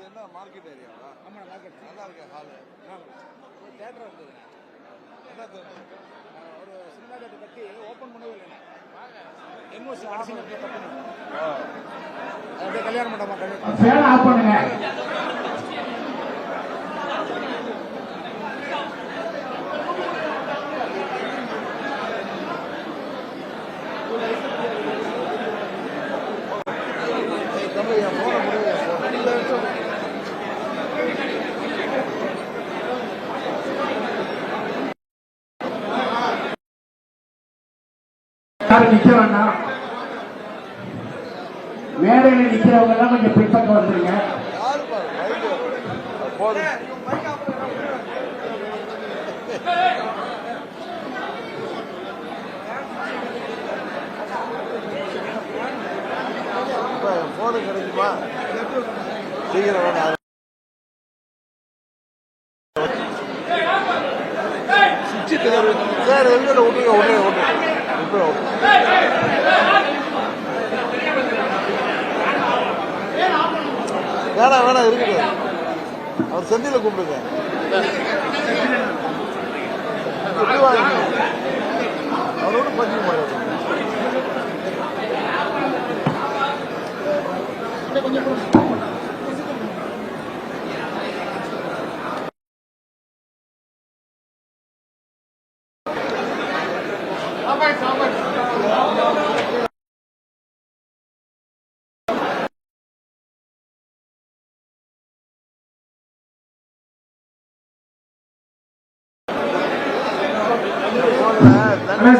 என்ன மார்க்கெட் ஏரியாவா? ஆமாம், மார்க்கெட் நல்லா இருக்கு ஹாலு. ஒரு தேட்டர் வந்ததுண்ணே. என்ன தேட்டர்? ஒரு சினிமா தேட்டர் கட்டி ஓப்பன் பண்ணவே இல்லைண்ணே. எம்ஓசி கடைசி நேரத்தில் கட்டணும். அப்படியே கல்யாண மண்டபம் ஃபேன் ஆஃப் பண்ணுங்க. யாரும் நிக்க வேண்டாம். மேடையில நிக்கிறவங்க எல்லாம் கொஞ்சம் பின்பக்கம் வந்துருங்க. போன கிடைக்குமா? சீக்கிரம் சார் எங்க விட்டுருங்க வேணாம் இருக்குது. அவர் செந்தில கூப்பிடுங்க. அவரோட பஞ்சு முடியாது.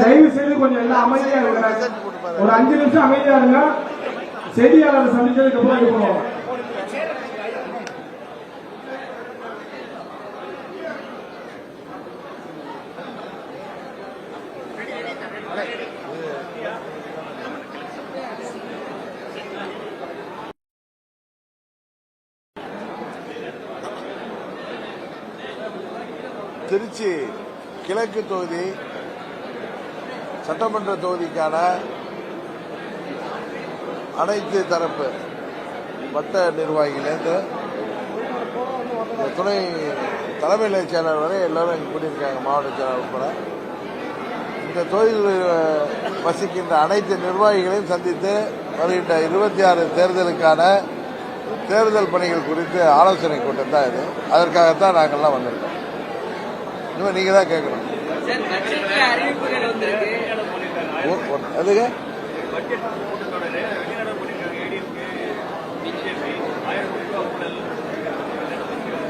தயவு செய்து கொஞ்சம் எல்லாம் அமைதியா இருக்கிறாங்க. ஒரு 5 நிமிஷம் அமைதியா இருங்க. செய்தியாளர் சந்திச்சதுக்கு அப்புறம் இது பண்ணுவோம். திருச்சி கிழக்கு தொகுதி சட்டமன்ற தொகுதிக்கான அனைத்து தரப்பு வட்ட நிர்வாகிகளிலிருந்து துணை தலைமை செயலாளர் வரை எல்லாரும் இங்கே கூட்டியிருக்காங்க. மாவட்ட செயலாளர் உட்பட இந்த தொகுதியில் வசிக்கின்ற அனைத்து நிர்வாகிகளையும் சந்தித்து வருகின்ற 26 தேர்தலுக்கான தேர்தல் பணிகள் குறித்து ஆலோசனை கூட்டம் தான் இது. அதற்காகத்தான் நாங்கள்லாம் வந்திருக்கோம். இனிமே நீங்க தான் கேட்கணும். அதுங்க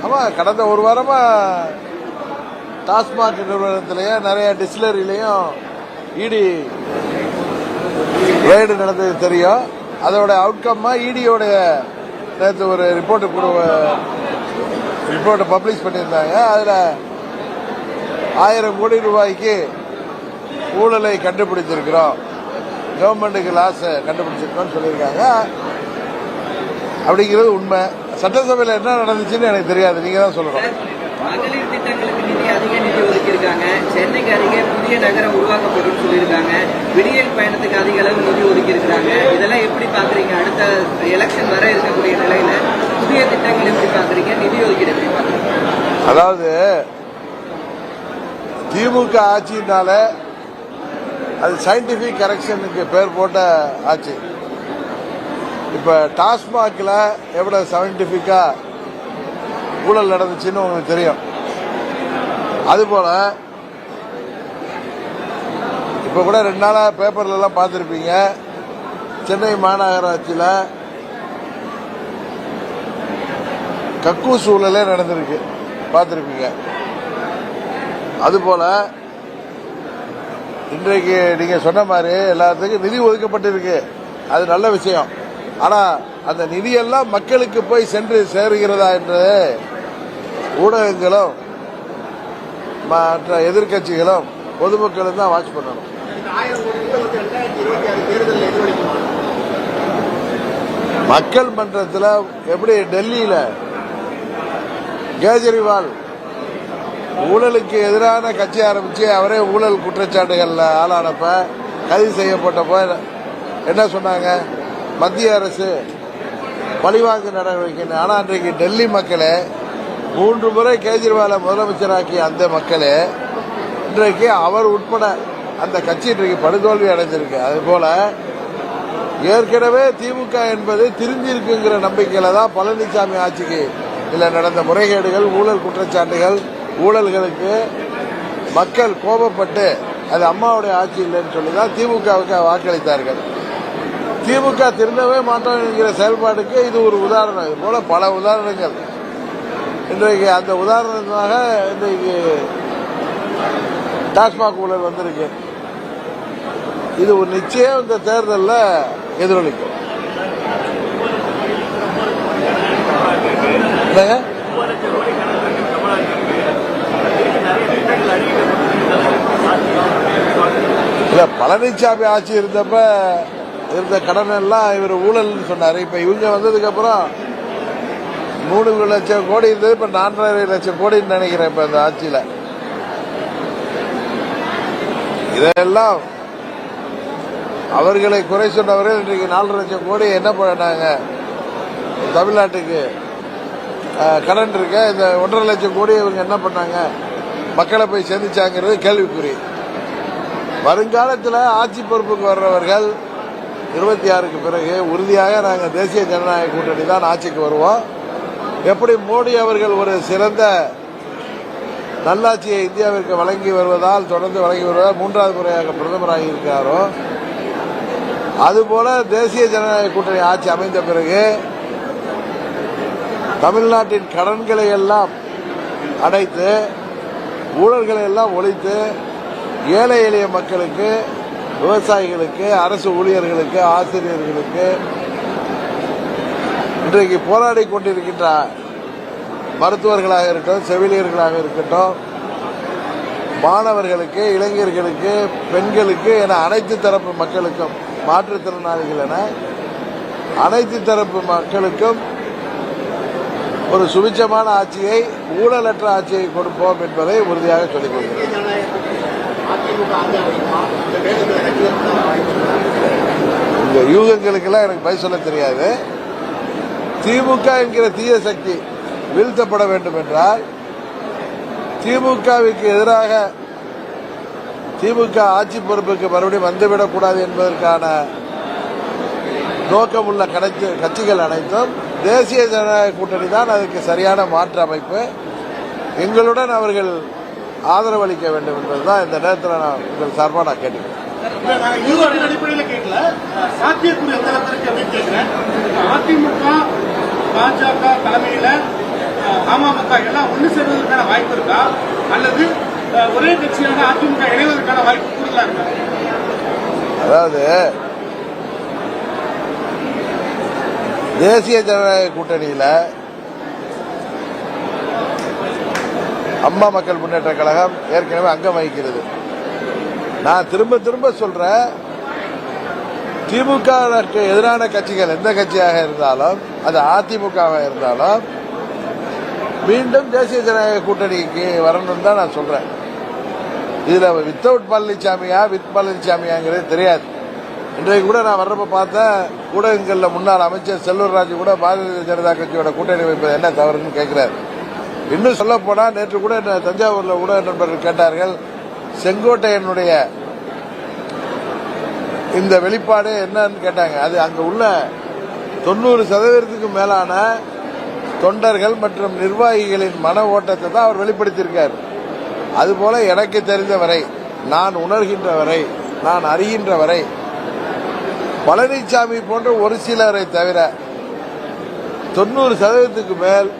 ஆமா, கடந்த ஒரு வாரமா டாஸ்மாக் நிறுவனத்திலேயும் நிறைய டிஸ்டிலரியிலையும் இடி ரெய்டு நடந்தது தெரியும். அதோட அவுட்கம்மா இடியோடைய நேற்று ஒரு ரிப்போர்ட்டை பப்ளிஷ் பண்ணியிருந்தாங்க. அதில் 1000 கோடி ரூபாய்க்கு ஊழலை கண்டுபிடிச்சிருக்கிறோம், கவர்மெண்ட்டுக்கு லாஸ் கண்டுபிடிச்சிருக்கோம்னு சொல்லியிருக்காங்க. அப்படிங்கிறது உண்மை. சட்டசபையில் என்ன நடந்துச்சுன்னு எனக்கு தெரியாது, நீங்க தான் சொல்லணும். மகளிர் திட்டங்களுக்கு அதிக நிதி ஒதுக்கியிருக்காங்க. சென்னைக்கு அருகே புதிய நகரம் உருவாக்கப்படும் சொல்லியிருக்காங்க. விடியல் பயணத்துக்கு அதிக அளவு நிதி ஒதுக்கியிருக்காங்க. இதெல்லாம் எப்படி பாக்குறீங்க? அடுத்த எலெக்ஷன் வர இருக்கக்கூடிய நிலையில புதிய திட்டங்கள் எப்படி பாக்குறீங்க? நிதி ஒதுக்கீடு எப்படி பாக்குறீங்க? அதாவது திமுக ஆட்சினால அது சயின்டிபிக் கரெக்ஷனுக்கு பேர் போட்ட ஆட்சி. இப்ப டாஸ்மாக்ல எவ்வளவு சயின்டிபிக்கா ஊழல் நடந்துச்சுன்னு உங்களுக்கு தெரியும். அதுபோல இப்ப கூட 2 நாளா பேப்பர்ல எல்லாம் பார்த்திருப்பீங்க, சென்னை மாநகராட்சியில கக்கூஸ் ஊழலே நடந்திருக்கு, பார்த்திருப்பீங்க. அதுபோல இன்றைக்கு நீங்க சொன்ன மாதிரி எல்லாத்துக்கும் நிதி ஒதுக்கப்பட்டிருக்கு, அது நல்ல விஷயம். ஆனா அந்த நிதியெல்லாம் மக்களுக்கு போய் சென்று சேருகிறதா என்று ஊடகங்களும் மற்ற எதிர்கட்சிகளும் பொதுமக்களும் தான் வாட்ச் பண்ணணும். மக்கள் மன்றத்தில் எப்படி டெல்லியில கேஜ்ரிவால் ஊழலுக்கு எதிரான கட்சி ஆரம்பிச்சு அவரே ஊழல் குற்றச்சாட்டுகள்ல ஆளானப்ப கைது செய்யப்பட்டப்ப என்ன சொன்னாங்க? மத்திய அரசு பழிவாங்கு நடவடிக்கை. ஆனால் அன்றைக்கு டெல்லி மக்களே 3 முறை கேஜ்ரிவாலை முதலமைச்சராக்கிய அந்த மக்களே இன்றைக்கு அவர் உட்பட அந்த கட்சி இன்றைக்கு படுதோல்வி அடைஞ்சிருக்கு. அதுபோல ஏற்கனவே திமுக என்பது திருந்திருக்குங்கிற நம்பிக்கையில தான் பழனிசாமி ஆட்சிக்கு இதில் நடந்த முறைகேடுகள், ஊழல் குற்றச்சாட்டுகள், ஊழல்களுக்கு மக்கள் கோபப்பட்டு அது அம்மாவுடைய ஆட்சி இல்லைன்னு சொல்லிதான் திமுகவுக்கு வாக்களித்தார்கள். திமுக திருந்தவே மாட்டோம் என்கிற செயல்பாடுக்கு இது ஒரு உதாரணம். இது போல பல உதாரணங்கள் இன்றைக்கு அந்த உதாரணமாக இன்றைக்கு டாஸ்மாக் ஊழல் வந்திருக்கு. இது ஒரு நிச்சயம் இந்த தேர்தலில் எதிரொலிக்கும். இல்ல, பழனிசாமி ஆட்சி இருந்தப்ப இருந்த கடன் எல்லாம் இவர் ஊழல் சொன்னாரு. இப்ப இவங்க வந்ததுக்கு அப்புறம் 3 லட்சம் கோடி இருந்தது, இப்ப 4.5 லட்சம் கோடின்னு நினைக்கிறேன் இப்ப இந்த ஆட்சியில. இதெல்லாம் அவர்களை குறை சொன்னவர்கள் இன்றைக்கு 4 லட்சம் கோடி என்ன பண்ணாங்க, தமிழ்நாட்டுக்கு கடன் இருக்க இந்த 1.5 லட்சம் கோடி இவங்க என்ன பண்ணாங்க, மக்களை போய் சந்திச்சாங்கிறது கேள்விக்குறி. வருங்காலத்தில் ஆட்சி பொறுப்புக்கு வர்றவர்கள் 26க்கு பிறகு உறுதியாக நாங்கள் தேசிய ஜனநாயக கூட்டணி தான் ஆட்சிக்கு வருவோம். எப்படி மோடி அவர்கள் ஒரு சிறந்த நல்லாட்சியை இந்தியாவிற்கு வழங்கி வருவதால், தொடர்ந்து வழங்கி வருவதால் 3வது முறையாக பிரதமராக இருக்கிறாரோ, அதுபோல தேசிய ஜனநாயக கூட்டணி ஆட்சி அமைந்த பிறகு தமிழ்நாட்டின் கடன்களை எல்லாம் அடைத்து, ஊழல்களை எல்லாம் ஒழித்து, ஏழை எளிய மக்களுக்கு, விவசாயிகளுக்கு, அரசு ஊழியர்களுக்கு, ஆசிரியர்களுக்கு, இன்றைக்கு போராடி கொண்டிருக்கின்ற மருத்துவர்களாக இருக்கட்டும், செவிலியர்களாக இருக்கட்டும், மாணவர்களுக்கு, இளைஞர்களுக்கு, பெண்களுக்கு என அனைத்து தரப்பு மக்களுக்கும், மாற்றுத்திறனாளிகள் என அனைத்து தரப்பு மக்களுக்கும் ஒரு சுபிட்சமான ஆட்சியை, ஊழலற்ற ஆட்சியை கொடுப்போம் என்பதை உறுதியாக சொல்லிக் கொள்கிறேன். இந்த யூகங்களுக்கெல்லாம் எனக்கு பதில் சொல்ல தெரியாது. திமுக என்கிற தீய சக்தி வீழ்த்தப்பட வேண்டும் என்றால், திமுகவுக்கு எதிராக திமுக ஆட்சி பொறுப்புக்கு மறுபடியும் வந்துவிடக்கூடாது என்பதற்கான நோக்கமுள்ள கட்சிகள் அனைத்தும் தேசிய ஜனநாயக கூட்டணி தான் அதுக்கு சரியான மாற்று அமைப்பு. எங்களுடன் அவர்கள் ஆதரவு அளிக்க வேண்டும் என்பதுதான் இந்த நேரத்தில் நான் உங்கள் சார்பாக நான் கேட்டுக்கிறேன். அடிப்படையில் கேட்கல, சாத்தியக்குரிய எந்த அளவுக்கு அப்படின்னு கேட்கிறேன். அதிமுக பாஜக தலைமையில அமமுக எல்லாம் ஒன்று சேர்வதற்கான வாய்ப்பு இருக்கா, அல்லது ஒரே கட்சியாக அதிமுக இணைவதற்கான வாய்ப்பு கூடுதலா இருக்கா? அதாவது தேசிய ஜனநாயக கூட்டணியில அம்மா மக்கள் முன்னேற்ற கழகம் ஏற்கனவே அங்கம் வகிக்கிறது. நான் திரும்ப திரும்ப சொல்றேன், திமுகவுக்கு எதிரான கட்சிகள் எந்த கட்சியாக இருந்தாலும், அது அதிமுகவாக இருந்தாலும் மீண்டும் தேசிய ஜனநாயக கூட்டணிக்கு வரணும் தான் நான் சொல்றேன். இதுல வித்தவுட் பழனிசாமியா வித் பழனிசாமியாங்கிறது தெரியாது. இன்றைக்கு கூட நான் வர்றப்ப பார்த்தேன், ஊடகங்களில் முன்னாள் அமைச்சர் செல்லூர் ராஜு கூட பாரதிய ஜனதா கட்சியோட கூட்டணி வைப்பது என்ன தவறுன்னு கேட்கிறார். இன்னும் சொல்ல போனா, நேற்று கூட தஞ்சாவூர்ல ஊடக நண்பர்கள் கேட்டார்கள், செங்கோட்டையனுடைய இந்த வெளிப்பாடு என்னன்னு கேட்டாங்க. அது அங்க உள்ள 90% மேலான தொண்டர்கள் மற்றும் நிர்வாகிகளின் மன ஓட்டத்தை தான் அவர் வெளிப்படுத்தியிருக்கார். அதுபோல எனக்கு தெரிந்த வரை, நான் உணர்கின்ற வரை, நான் அறிகின்ற வரை, பழனிசாமி போன்ற ஒரு சிலரை தவிர 90% மேல்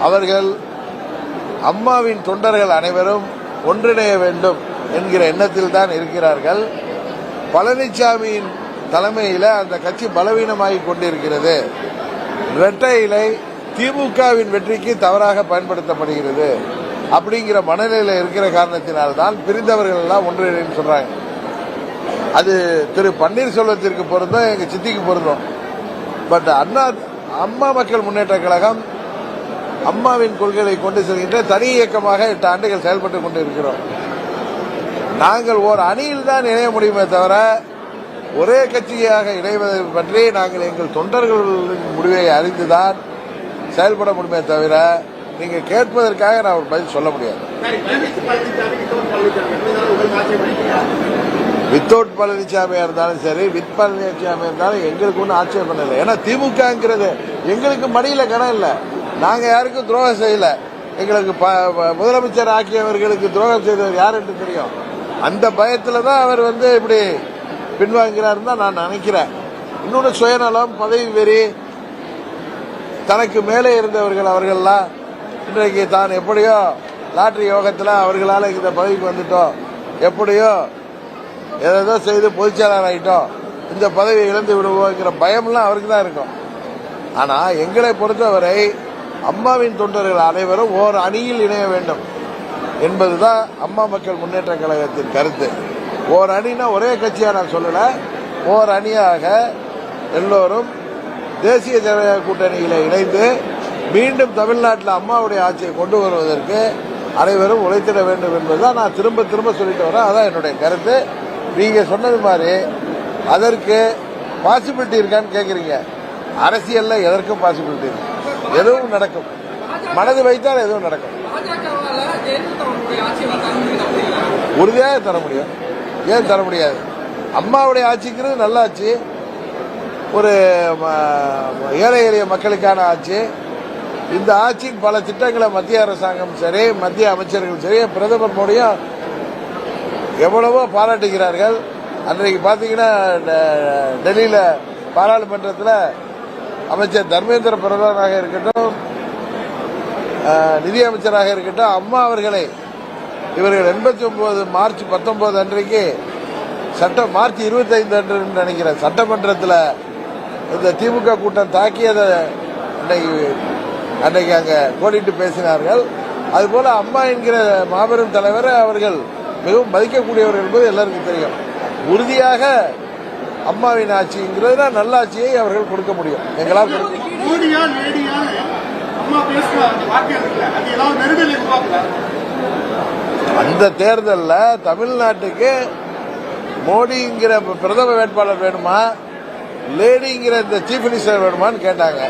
அவர்கள் அம்மாவின் தொண்டர்கள் அனைவரும் ஒன்றிணைய வேண்டும் என்கிற எண்ணத்தில் தான் இருக்கிறார்கள். பழனிசாமியின் தலைமையில் அந்த கட்சி பலவீனமாகி கொண்டிருக்கிறது. இரட்டை இலை திமுகவின் வெற்றிக்கு தவறாக பயன்படுத்தப்படுகிறது அப்படிங்கிற மனநிலையில் இருக்கிற காரணத்தினால்தான் பிரிந்தவர்கள் எல்லாம் ஒன்றிணைன்னு சொல்றாங்க. அது திரு பன்னீர்செல்வத்திற்கு பொருந்தும், எங்க சித்திக்கு பொருந்தும். பட் அம்மா மக்கள் முன்னேற்ற கழகம் அம்மாவின் கொள்கைகளை கொண்டு செல்கின்ற தனி இயக்கமாக 8 ஆண்டுகள் செயல்பட்டுக் கொண்டு இருக்கிறோம். நாங்கள் ஓர் அணியில் தான் இணைய முடியுமே தவிர ஒரே கட்சியாக இணைவதை பற்றி நாங்கள் எங்கள் தொண்டர்களின் முடிவை அறிந்துதான் செயல்பட முடியுமே தவிர நீங்க கேட்பதற்காக நான் ஒரு பதில் சொல்ல முடியாது. வித்தவுட் பழனிசாமியா இருந்தாலும் சரி, வித் பழனிசாமியா இருந்தாலும் எங்களுக்கு ஒன்றும் ஆட்சேபம் இல்லை. ஏன்னா திமுகங்கிறது எங்களுக்கு மடியில கணம் இல்லை. நாங்க யாருக்கும் துரோகம் செய்யல. எங்களுக்கு முதலமைச்சர் ஆக்கியவர்களுக்கு துரோகம் செய்தவர் யார் என்று தெரியும். அந்த பயத்துல தான் அவர் இப்படி பின்வாங்கிறார் தான் நான் நினைக்கிறேன். இன்னொன்று சுயநலம், பதவி வெறி, தனக்கு மேலே இருந்தவர்கள் அவர்கள்லாம் இன்றைக்கு தான் எப்படியோ லாட்டரி யோகத்தில் அவர்களால் இந்த பதவிக்கு வந்துட்டோம், எப்படியோ ஏதோ செய்து பொதுச்செயலாளர் ஆகிட்டோம், இந்த பதவியை இழந்து விடுவோங்கிற பயம்லாம் அவருக்கு தான் இருக்கும். ஆனால் எங்களை பொறுத்தவரை அம்மாவின் தொண்டர்கள் அனைவரும் ஓர் அணியில் இணைய வேண்டும் என்பதுதான் அம்மா மக்கள் முன்னேற்ற கழகத்தின் கருத்து. ஓர் அணினா ஒரே கட்சியா நான் சொல்லல, ஓர் அணியாக எல்லோரும் தேசிய ஜனநாயக கூட்டணியில இணைந்து மீண்டும் தமிழ்நாட்டில் அம்மாவுடைய ஆட்சியை கொண்டு வருவதற்கு அனைவரும் உழைத்திட வேண்டும் என்பதுதான் நான் திரும்ப திரும்ப சொல்லிட்டு வரேன். அதான் என்னுடைய கருத்து. நீங்க சொன்னது மாதிரி அதற்கு பாசிபிலிட்டி இருக்கான்னு கேட்குறீங்க. அரசியல்ல எதற்கும் பாசிபிலிட்டி இருக்கு, எதுவும் நடக்கும். மனது வைத்தால் எதுவும் நடக்கும். உறுதியாக தர முடியும். ஏன் தர முடியாது? அம்மாவுடைய ஆட்சிங்கிறது நல்ல ஆட்சி, ஒரு ஏழை எளிய மக்களுக்கான ஆட்சி. இந்த ஆட்சியின் பல திட்டங்களை மத்திய அரசாங்கம் சரி, மத்திய அமைச்சர்கள் சரி, பிரதமர் மோடியும் எவ்வளவோ பாராட்டுகிறார்கள். அன்றைக்கு பார்த்தீங்கன்னா டெல்லியில் பாராளுமன்றத்தில் அமைச்சர் தர்மேந்திர பிரதானாக இருக்கட்டும், நிதியமைச்சராக இருக்கட்டும், அம்மா அவர்களை இவர்கள் 89 மார்ச் 19 அன்றைக்கு மார்ச் 25 அன்று நினைக்கிறேன் சட்டமன்றத்தில் இந்த திமுக கூட்டம் தாக்கியதை அன்னைக்கு அங்கே கோடிட்டு பேசினார்கள். அதுபோல அம்மா என்கிற மாபெரும் தலைவரை அவர்கள் மிகவும் மதிக்கக்கூடியவர்கள் என்பது எல்லாருக்கும் தெரியும். உறுதியாக அம்மாவின் ஆட்சிங்கிறது நல்ல ஆட்சியை அவர்கள் கொடுக்க முடியும். எங்களால் அந்த தேர்தலில் தமிழ்நாட்டுக்கு மோடிங்கிற பிரதம வேட்பாளர் வேணுமா, லேடிங்கிற இந்த சீஃப் மினிஸ்டர் வேணுமான்னு கேட்டாங்க.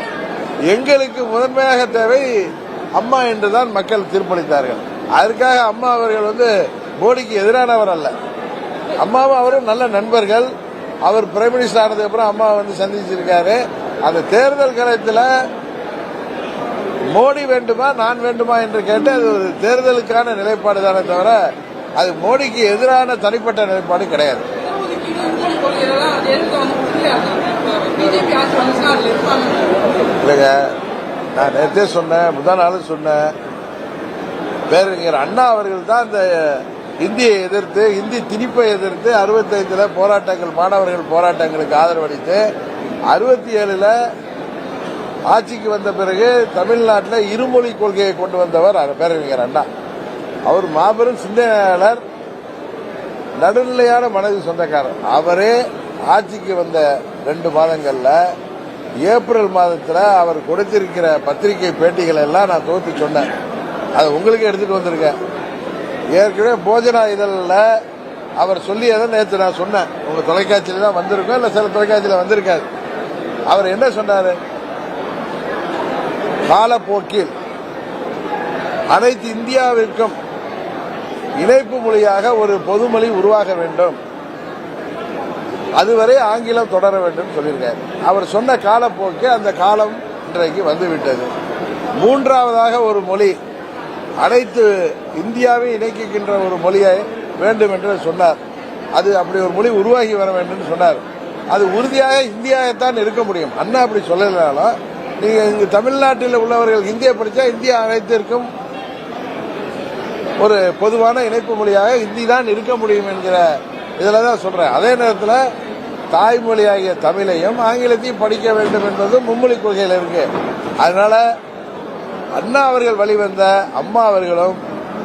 எங்களுக்கு முதன்மையாக தேவை அம்மா என்றுதான் மக்கள் தீர்ப்பளித்தார்கள். அதற்காக அம்மா அவர்கள் மோடிக்கு எதிரானவர் அல்ல. அம்மாவும் அவரும் நல்ல நண்பர்கள். அவர் பிரைம் மினிஸ்டர் ஆனதுக்கு அப்புறம் அம்மா சந்திச்சிருக்காரு. அந்த தேர்தல் களத்தில் மோடி வேண்டுமா நான் வேண்டுமா என்று கேட்டு அது ஒரு தேர்தலுக்கான நிலைப்பாடு தானே தவிர அது மோடிக்கு எதிரான தனிப்பட்ட நிலைப்பாடு கிடையாது. இல்லைங்க, நான் நேற்றே சொன்னேன், முதல் நாளும் சொன்னேன், பேரறிஞர் அண்ணா அவர்கள் தான் இந்த இந்தியை எதிர்த்து, இந்தி திணிப்பை எதிர்த்து 65 போராட்டங்கள், மாணவர்கள் போராட்டங்களுக்கு ஆதரவளித்து 67 ஆட்சிக்கு வந்த பிறகு தமிழ்நாட்டில் இருமொழி கொள்கையை கொண்டு வந்தவர் பேரறிஞர் அண்ணா. அவர் மாபெரும் சிந்தனையாளர், நடுநிலையான மனது சொந்தக்காரர். அவரே ஆட்சிக்கு வந்த 2 மாதங்கள்ல ஏப்ரல் மாதத்தில் அவர் கொடுத்திருக்கிற பத்திரிகை பேட்டிகள் எல்லாம் நான் தொகுத்து சொன்னேன். அதை உங்களுக்கு எடுத்துட்டு வந்திருக்கேன். ஏற்கனவே போஜனா இதழில் அவர் சொல்லியதை நேற்று நான் சொன்னேன். உங்க தொலைக்காட்சியில தான் வந்திருக்கோம், இல்ல சில தொலைக்காட்சியில வந்திருக்காரு. அவர் என்ன சொன்னாரு? காலப்போக்கில் அனைத்து இந்தியாவிற்கும் இணைப்பு மொழியாக ஒரு பொதுமொழி உருவாக வேண்டும், அதுவரை ஆங்கிலம் தொடர வேண்டும் சொல்லியிருக்காரு. அவர் சொன்ன காலப்போக்கு அந்த காலம் இன்றைக்கு வந்துவிட்டது. 3வது ஒரு மொழி, அனைத்து இந்தியாவை இணைக்கின்ற ஒரு மொழியை வேண்டும் என்று சொன்னார். அது அப்படி ஒரு மொழி உருவாகி வர வேண்டும் சொன்னார். அது உறுதியாக இந்தியாவைத்தான் இருக்க முடியும். அண்ணா அப்படி சொல்லலாலும் நீங்க இங்கு தமிழ்நாட்டில் உள்ளவர்கள் இந்தியா படிச்சா இந்தியா அனைத்திற்கும் ஒரு பொதுவான இணைப்பு மொழியாக இந்தி தான் இருக்க முடியும் என்கிற இதுல தான் சொல்றேன். அதே நேரத்தில் தாய்மொழியாகிய தமிழையும் ஆங்கிலத்தையும் படிக்க வேண்டும் என்பது மும்மொழி கொள்கையில் இருக்கு. அதனால அண்ணா அவர்கள் வழிவந்த அம்மா அவர்களும்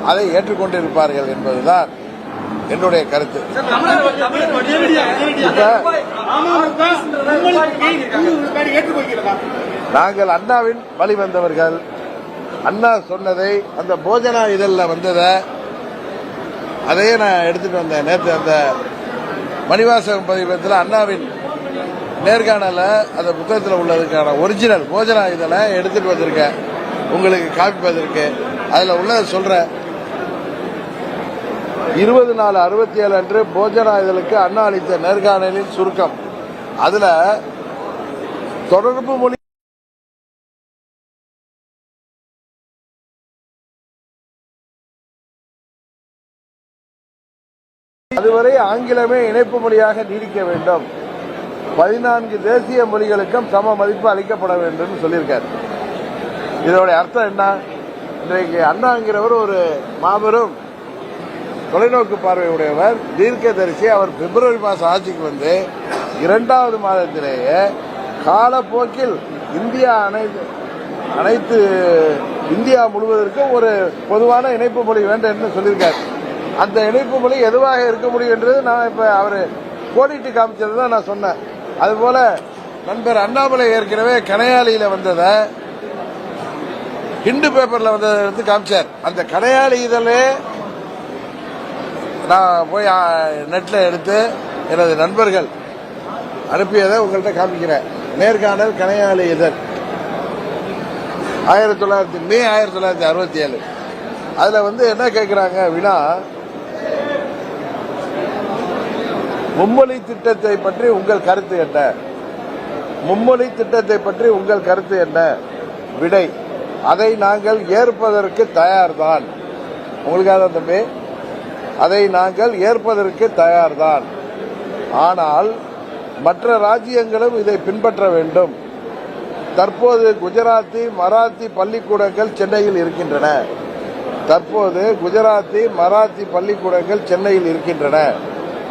அதை ஏற்றுக்கொண்டிருப்பார்கள் என்பதுதான் என்னுடைய கருத்து. நாங்கள் அண்ணாவின் வழிவந்தவர்கள். அண்ணா சொன்னதை அந்த போஜனா இதழில் வந்ததை அதையே நான் எடுத்துட்டு வந்தேன். நேற்று அந்த மணிவாசகம் பதிப்பகத்தில் அண்ணாவின் நேர்காணல அந்த புத்தகத்தில் உள்ளதுக்கான ஒரிஜினல் போஜனா இதெல்லாம் எடுத்துட்டு வந்திருக்கேன் உங்களுக்கு காப்பிப்பதற்கு. அதில் உள்ளதை சொல்றேன். 20/4/67 அன்று போஜனா இதழுக்கு அண்ணா அளித்த நேர்காணலின் சுருக்கம். அதுல தொடர்பு மொழி அதுவரை ஆங்கிலமே இணைப்பு மொழியாக நீடிக்க வேண்டும். 14 தேசிய மொழிகளுக்கும் சம மதிப்பு அளிக்கப்பட வேண்டும் சொல்லியிருக்காரு. இதோட அர்த்தம் என்ன? இன்றைக்கு அண்ணாங்கிறவர் ஒரு மாபெரும் தொலைநோக்கு பார்வையுடையவர், தீர்க்கதரிசி. அவர் பிப்ரவரி மாதம் ஆட்சிக்கு வந்து 2வது மாதத்திலேயே காலப்போக்கில் இந்தியா முழுவதற்கும் ஒரு பொதுவான இணைப்பு மொழி வேண்டும் என்று சொல்லியிருக்காரு. அந்த இணைப்பு மொழி எதுவாக இருக்க முடியும் என்றது நான் இப்ப அவர் கோடிட்டு காமிச்சது தான் நான் சொன்னேன். அதுபோல நண்பர் அண்ணாமலை ஏற்கனவே கனையாளியில வந்ததை ஹிந்து பேப்பர்ல வந்ததை வந்து காமிச்சார். அந்த கனையாளி இதழே நான் போய் நெட்ல எடுத்து எனது நண்பர்கள் அனுப்பியதை உங்கள்கிட்ட காமிக்கிறேன். நேர்காணல் கனையாளி இதழ் மே 1967. அதுல வந்து என்ன கேட்கிறாங்க அப்படின்னா, மும்மொழி திட்டத்தை பற்றி உங்கள் கருத்து என்ன? மும்மொழி திட்டத்தை பற்றி உங்கள் கருத்து என்ன? விடை: அதை நாங்கள் ஏற்பதற்கு தயார்தான். உங்களுக்காக தம்பி, அதை நாங்கள் ஏற்பதற்கு தயார்தான். ஆனால் மற்ற ராஜ்யங்களும் இதை பின்பற்ற வேண்டும். தற்போது குஜராத்தி மராத்தி பள்ளிக்கூடங்கள் சென்னையில் இருக்கின்றன.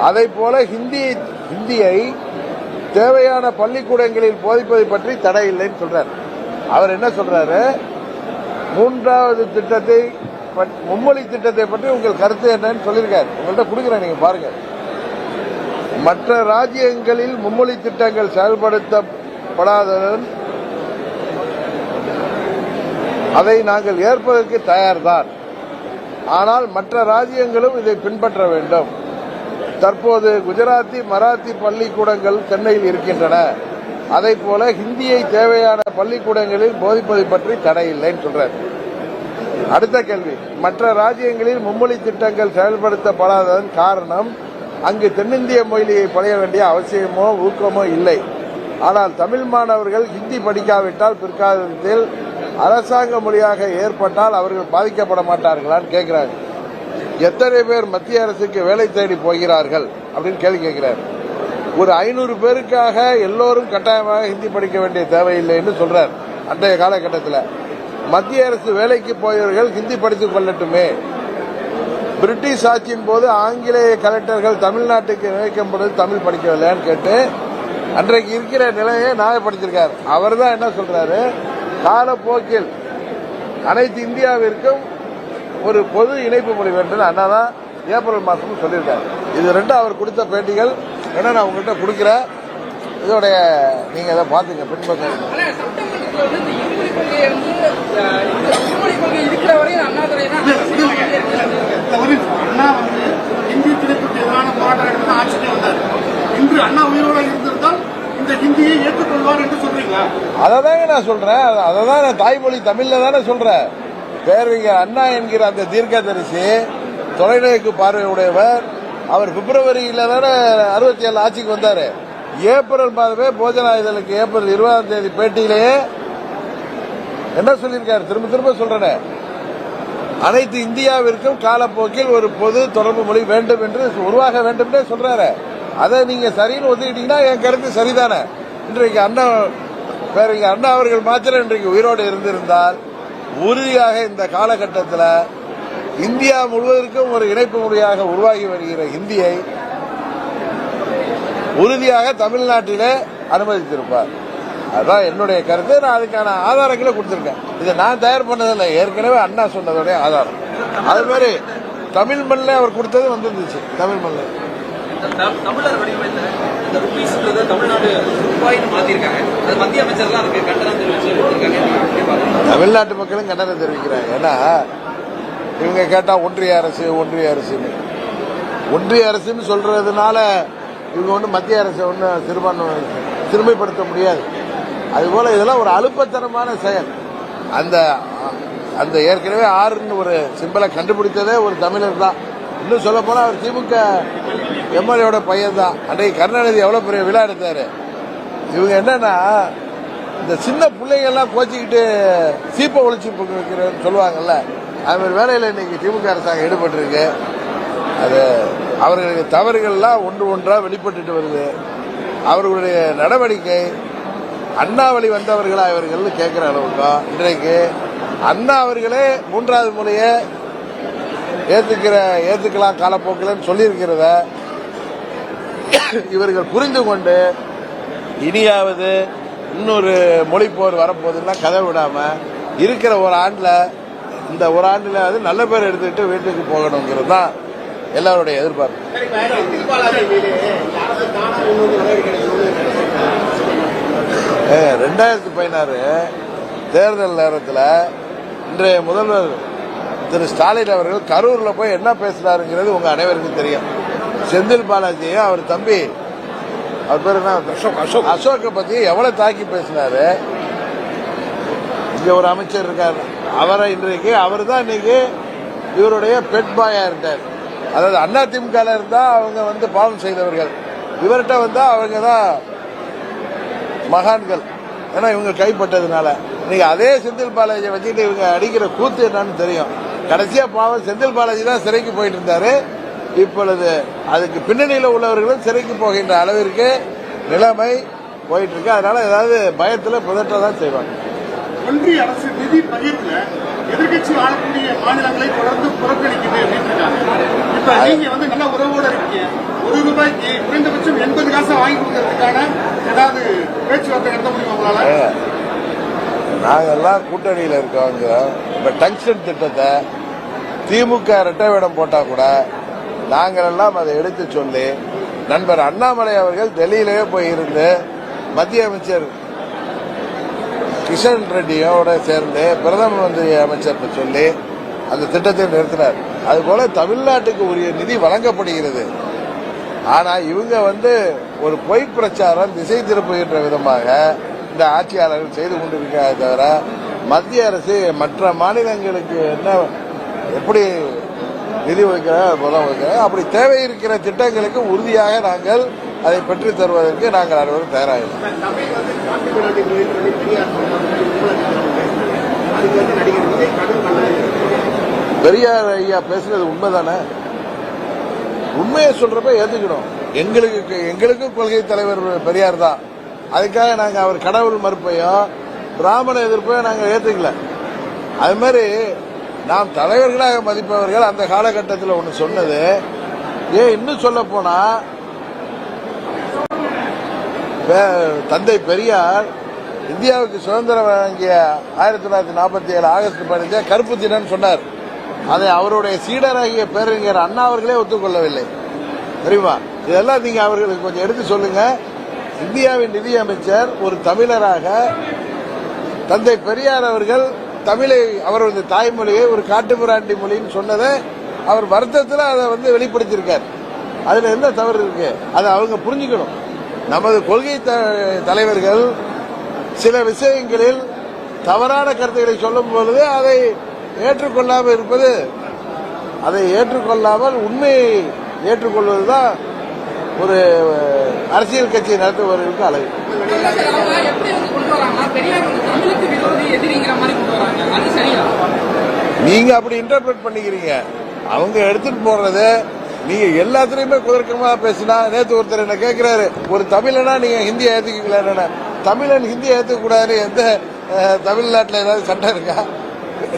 அதை போல ஹிந்தியை தேவையான பள்ளிக்கூடங்களில் போதிப்பதை பற்றி தடை இல்லைன்னு சொல்றார். அவர் என்ன சொல்றாரு? 3வது திட்டத்தை, மும்மொழி திட்டத்தை பற்றி உங்கள் கருத்து என்னன்னு சொல்லியிருக்காரு. உங்கள்கிட்ட கொடுக்குறேன், நீங்க பாருங்க. மற்ற ராஜ்யங்களில் மும்மொழி திட்டங்கள் செயல்படுத்தப்படாததுடன் அதை நாங்கள் ஏற்பதற்கு தயார்தான். ஆனால் மற்ற ராஜ்யங்களும் இதை பின்பற்ற வேண்டும். தற்போது குஜராத்தி மராத்தி பள்ளிக்கூடங்கள் சென்னையில் இருக்கின்றன. அதை போல ஹிந்தியை தேவையான பள்ளிக்கூடங்களில் போதிப்பதை பற்றி தடை இல்லைன்னு சொல்றார். அடுத்த கேள்வி: மற்ற ராஜ்யங்களில் மும்மொழி திட்டங்கள் செயல்படுத்தப்படாததன் காரணம் அங்கு தென்னிந்திய மொழியை பழைய வேண்டிய அவசியமோ ஊக்கமோ இல்லை. ஆனால் தமிழ் மாணவர்கள் ஹிந்தி படிக்காவிட்டால் பிற்காலத்தில் அரசாங்க மொழியாக ஏற்பட்டால் அவர்கள் பாதிக்கப்பட மாட்டார்களான்னு கேட்கிறாங்க. எத்தனை பேர் மத்திய அரசுக்கு வேலை தேடி போகிறார்கள் அப்படின்னு கேள்வி கேட்கிறார். ஒரு 500 பேருக்காக எல்லோரும் கட்டாயமாக ஹிந்தி படிக்க வேண்டிய தேவையில்லைன்னு சொல்றார். அன்றைய காலகட்டத்தில் மத்திய அரசு வேலைக்கு போயவர்கள் ஹிந்தி படித்துக் கொள்ளட்டுமே. பிரிட்டிஷ் ஆட்சியின் போது ஆங்கிலேய கலெக்டர்கள் தமிழ்நாட்டுக்கு நியமிக்கும்போது தமிழ் படிக்கவில்லைன்னு கேட்டு அன்றைக்கு இருக்கிற நிலையை நியாயப்படுத்தியிருக்கார். அவர் தான் என்ன சொல்றாரு? காலப்போக்கில் அனைத்து இந்தியாவிற்கும் ஒரு பொது இணைப்பு மொழி வேண்டும். அண்ணாதான் ஏப்ரல் மாதம் சொல்லியிருக்காரு. இது ரெண்டும் அவர் கொடுத்த பேட்டிகள். ஏன்னா நான் உங்கள்கிட்ட கொடுக்குறேன், இதோடைய நீங்க அதை பாத்துங்க பின்பற்ற. அண்ணா வந்து ஹிந்தி திணிப்புக்கு எதிரான போராட்டம் ஆட்சிக்கு வந்தார். இன்று அண்ணா உயிரோடு இருந்திருந்தால் இந்த ஹிந்தியை ஏற்றுக்கொள்வார் என்று சொல்றீங்களா? அததாங்க நான் சொல்றேன். அததான் நான் தாய்மொழி தமிழ்ல தானே சொல்றேன். பேரறிஞர் அண்ணா என்கிற அந்த தீர்க்கதரிசி தொலைநோக்கு பார்வையுடையவர். அவர் பிப்ரவரியில தானே 67 ஆட்சிக்கு வந்தாரு. ஏப்ரல் மாதமே போஜனா இதழுக்கு ஏப்ரல் 20ஆம் தேதி பேட்டியிலேயே என்ன சொல்லியிருக்காரு? திரும்ப சொல்றேன். அனைத்து இந்தியாவிற்கும் காலப்போக்கில் ஒரு பொது தொடர்பு மொழி வேண்டும் என்று உருவாக வேண்டும் சொல்றாரு. அதை நீங்க சரின்னு ஒத்துக்கிட்டீங்கன்னா என் கருத்து சரிதானே. இன்றைக்கு பேரறிஞர் அண்ணா அவர்கள் மாத்திரம் இன்றைக்கு உயிரோடு இருந்திருந்தால் உறுதியாக இந்த காலகட்டத்தில் இந்தியா முழுவதற்கும் ஒரு இணைப்பு மொழியாக உருவாகி வருகிற ஹிந்தியை உறுதியாக தமிழ்நாட்டிலே அனுமதித்திருப்பார். அதுதான் என்னுடைய கருத்து. நான் அதுக்கான ஆதாரங்களை கொடுத்திருக்கேன். இதை நான் தயார் பண்ணதில்லை, ஏற்கனவே அண்ணா சொன்னதோடைய ஆதாரம். அது மாதிரி தமிழ் மண்ணில் அவர் கொடுத்தது வந்துருந்துச்சு. தமிழ் மண்ணில் தமிழர் வடிவமைத்த இந்த ருபீஸ்ன்றது தமிழ்நாடு ரூபாய்னு மாத்திருக்காங்க. அது மத்திய அமைச்சர்லாம் அதுக்கு கண்டனம் தெரிவிச்சிருக்காங்க. தமிழ்நாட்டு மக்களும் கண்டனம் தெரிவிக்கிறாங்க. ஏன்னா இவங்க கேட்டா ஒன்றிய அரசுன்னு சொல்றதுனால இவங்க ஒன்றும் மத்திய அரசை ஒன்றும் சிறுமைப்படுத்த முடியாது. அதுபோல இதெல்லாம் ஒரு அலுப்பத்தனமான செயல். அந்த அந்த ஏற்கனவே ஆறுன்னு ஒரு சிம்பலை கண்டுபிடித்ததே ஒரு தமிழர் தான். இன்னும் சொல்ல போனா அவர் திமுக எம்எல்ஏட பையன் தான். அன்றைக்கு கருணாநிதி எவ்வளவு பெரிய விழா எடுத்தாரு. இவங்க என்னன்னா இந்த சின்ன பிள்ளைங்க எல்லாம் கோச்சிக்கிட்டு சீப்பை ஒழிச்சு வைக்கிறேன்னு சொல்லுவாங்கல்ல, அது மாதிரி வேலையில் இன்னைக்கு திமுக அரசாங்கம் ஈடுபட்டிருக்கு. அது அவர்களுடைய தவறுகள்லாம் ஒன்றா வெளிப்பட்டு வருது. அவர்களுடைய நடவடிக்கை அண்ணா வழி வந்தவர்களா இவர்கள் கேட்கிற அளவுக்கு இன்றைக்கு அண்ணா அவர்களே மூன்றாவது மொழியை ஏத்துக்கலாம் காலப்போக்கில் சொல்லியிருக்கிறத இவர்கள் புரிந்து கொண்டு இனியாவது இன்னொரு மொழி போர் வரப்போகுதுன்னா கதை விடாம இருக்கிற ஒரு ஆண்டுல இந்த ஒரு ஆண்டுல அது நல்ல பேர் எடுத்துக்கிட்டு வீட்டுக்கு போகணுங்கிறது தான் எல்லாருடைய எதிர்பார்ப்பு. 2016 தேர்தல் நேரத்தில் இன்றைய முதல்வர் திரு ஸ்டாலின் அவர்கள் கரூர்ல போய் என்ன பேசினாருங்கிறது உங்க அனைவருக்கும் தெரியும். செந்தில் பாலாஜியும் அவர் தம்பி அவர் பேர் என்ன அசோக்கை பத்தி எவ்வளவு தாக்கி பேசினாரு. இங்க ஒரு அமைச்சர் இருக்காரு, அவரை இன்றைக்கு அவர் தான் இன்னைக்கு இவருடைய பெட் பாயா இருந்தார். அதாவது அண்ணா திமுக இருந்தா அவங்க பாவம் செய்தவர்கள், இவர்கிட்ட வந்தா அவங்க தான் மகான்கள். ஏன்னா இவங்க கைப்பட்டதுனால இன்னைக்கு அதே செந்தில் பாலாஜியை வச்சுட்டு இவங்க அடிக்கிற கூத்து என்னன்னு தெரியும். கடைசியா பாவம் செந்தில் பாலாஜி தான் சிறைக்கு போயிட்டு இருந்தாரு. இப்பொழுது அதுக்கு பின்னணியில் உள்ளவர்களும் சிறைக்கு போகின்ற அளவிற்கு நிலைமை போயிட்டு இருக்கு. அதனால ஏதாவது பயத்தில் புதற்றதான் செய்வாங்க. ஒன்றிய அரசு நிதி பகிர்வுல எதிர்கட்சி ஆளக்கூடிய மாநிலங்களை தொடர்ந்து புறக்கணிக்குது அப்படின்னு இப்ப நீங்க நல்ல உறவோட இருக்கீங்க. ₹1 குறைந்தபட்சம் 80 காசை வாங்கி கொடுக்கறதுக்கான ஏதாவது பேச்சுவார்த்தை நடத்த முடியுமா உங்களால? நாங்கெல்லாம் கூட்டணியில் இருக்கவங்க இப்ப டங்ஸ்டன் திட்டத்தை திமுக இரட்டை வேடம் போட்டா கூட நாங்கள் எல்லாம் அதை எடுத்து சொல்லி நண்பர் அண்ணாமலை அவர்கள் டெல்லியிலேயே போய் இருந்து மத்திய அமைச்சர் கிஷன் ரெட்டியோட சேர்ந்து பிரதம மந்திரி அமைச்சர்கிட்ட சொல்லி அந்த திட்டத்தை நிறுத்தினார். அதுபோல தமிழ்நாட்டுக்கு உரிய நிதி வழங்கப்படுகிறது. ஆனா இவங்க ஒரு பொய் பிரச்சாரம் திசை திருப்புகின்ற விதமாக இந்த ஆட்சியாளர்கள் செய்து கொண்டிருக்கிறார். தவிர மத்திய அரசு மற்ற மாநிலங்களுக்கு என்ன எப்படி நிதி வைக்கிறார் அப்படி தேவை இருக்கிற திட்டங்களுக்கு உறுதியாக நாங்கள் அதை பெற்றுத் தருவதற்கு நாங்கள் அனைவரும் தயாராக. பெரியார் ஐயா பேசுறது உண்மைதானே? உண்மையை சொல்றப்ப ஏத்துக்கணும். எங்களுக்கும் கொள்கை தலைவர் பெரியார் தான். அதுக்காக நாங்க அவர் கடவுள் மறுப்பையும் பிராமண எதிர்ப்பையும் நாங்க ஏத்துக்கல. அது மாதிரி நாம் தலைவர்களாக மதிப்பவர்கள் அந்த காலகட்டத்தில் ஒன்று சொன்னது. இன்னும் சொல்ல போனா தந்தை பெரியார் இந்தியாவுக்கு சுதந்திரம் வழங்கிய 1947 ஆகஸ்ட் 15 கருப்பு தினம் சொன்னார். அதை அவருடைய சீடராகிய பேரறிஞர் அண்ணா அவர்களே ஒத்துக்கொள்ளவில்லை. தெரியுமா? இதெல்லாம் நீங்க அவர்களுக்கு கொஞ்சம் எடுத்து சொல்லுங்க. இந்தியாவின் நிதி அமைச்சர் ஒரு தமிழராக தந்தை பெரியார் அவர்கள் தமிழை அவரது தாய்மொழியை ஒரு காட்டுமிராண்டி மொழின்னு சொன்னதை அவர் வருத்தத்தில் அதை வெளிப்படுத்தியிருக்கார். அதுல என்ன தவறு இருக்கு? அதை அவங்க புரிஞ்சுக்கணும். நமது கொள்கை தலைவர்கள் சில விஷயங்களில் தவறான கருத்துக்களை சொல்லும் பொழுது அதை ஏற்றுக்கொள்ளாமல் இருப்பது, அதை ஏற்றுக்கொள்ளாமல் உண்மையை ஏற்றுக்கொள்வதுதான் ஒரு அரசியல் கட்சியை நடத்துபவர்களுக்கு அழகு. நீங்க அப்படி இன்டர்பிரட் பண்ணிக்கிறீங்க. அவங்க எடுத்துட்டு போறது நீங்க எல்லாத்துலயுமே குதர்க்கமா பேசினா. நேற்று ஒருத்தர் என்ன கேட்கிறாரு, ஒரு தமிழனா நீங்க ஹிந்தியை ஏத்துக்கீங்களா? தமிழன் ஹிந்தியை ஏத்துக்க கூடாது எந்த தமிழ்நாட்டில் ஏதாவது சட்டம் இருக்கா?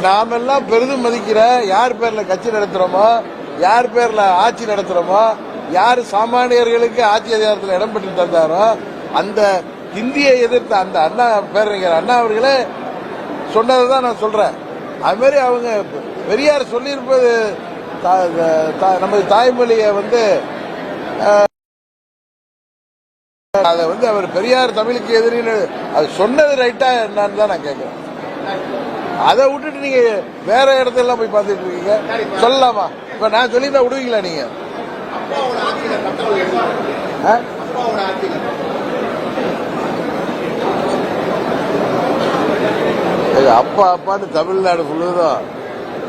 நாமெல்லாம் பெரிதும் மதிக்கிற யார் பேர்ல கட்சி நடத்துறோமோ, யார் பேர்ல ஆட்சி நடத்துறோமோ, யார் சாமானியர்களுக்கு ஆட்சி அதிகாரத்தில் இடம் பெற்று தந்தாரோ அந்த ஹிந்தியை எதிர்த்த அந்த அண்ணா பேரறிஞர் அண்ணா அவர்களே சொன்னதை தான் நான் சொல்றேன். அது மாதிரி அவங்க பெரியார் சொல்லியிருப்பது நமது தாய்மொழியை அதை அவர் பெரியார் தமிழுக்கு எதிரின்னு அது சொன்னது ரைட்டா என்னன்னு தான் நான் கேட்கிறேன். அதை விட்டுட்டு நீங்க வேற இடத்துல போய் பார்த்துட்டு இருக்கீங்க. சொல்லலாமா? இப்ப நான் சொல்லியிருந்தா விடுவீங்களா நீங்க? அப்பாவோட ஆட்சியில் அப்பா அப்பான்னு தமிழ்நாடு முழுவதும்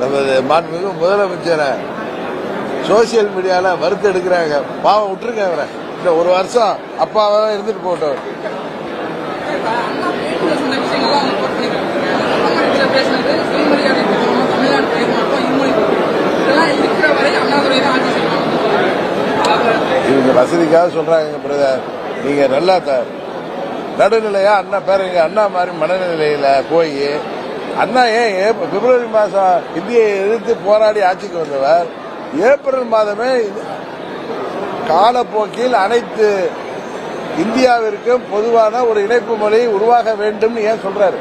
நமது மாண்புமிகு முதலமைச்சரை சோசியல் மீடியால வறுத்து எடுக்கிறாங்க. பாவம் விட்டுருங்க அவரை. இந்த ஒரு வருஷம் அப்பாவே இருந்துட்டு போட்டோம். இவங்க வசதிக்காக சொல்றாங்க பிரதர். நீங்க நல்லா நடுநிலையா அண்ணா பேருங்க அண்ணா மாதிரி மனநிலையில போய் அண்ணா ஏன் பிப்ரவரி மாசம் இந்தியை எதிர்த்து போராடி ஆட்சிக்கு வந்தவர் ஏப்ரல் மாதமே காலப்போக்கில் அனைத்து இந்தியாவிற்கும் பொதுவான ஒரு இணைப்பு மொழி உருவாக வேண்டும் ஏன் சொல்றாரு?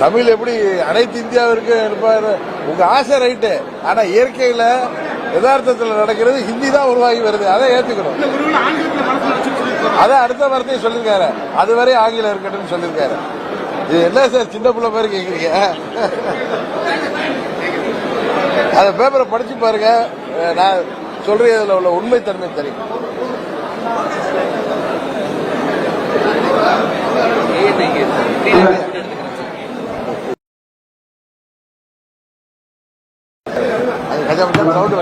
தமிழ் எப்படி அனைத்து இந்தியாவிற்கும் இருப்பாரு? உங்க ஆசை ரைட்டு. ஆனா இயற்கையில யதார்த்தத்தில் நடக்கிறது ஹிந்தி தான் உருவாகி வருது. அதை ஏத்துக்கணும். அதை அடுத்த வார்த்தையை சொல்லிருக்காரு. அதுவரை ஆங்கிலம் இருக்கட்டும் சொல்லிருக்காரு. இது என்ன சார் சின்ன பிள்ளை மாதிரி கேக்குறீங்க? அந்த பேப்பரை படிச்சு பாருங்க. நான் சொல்றதுல உள்ள உண்மைத்தன்மை தெரியும். அது கஜா சவுண்ட்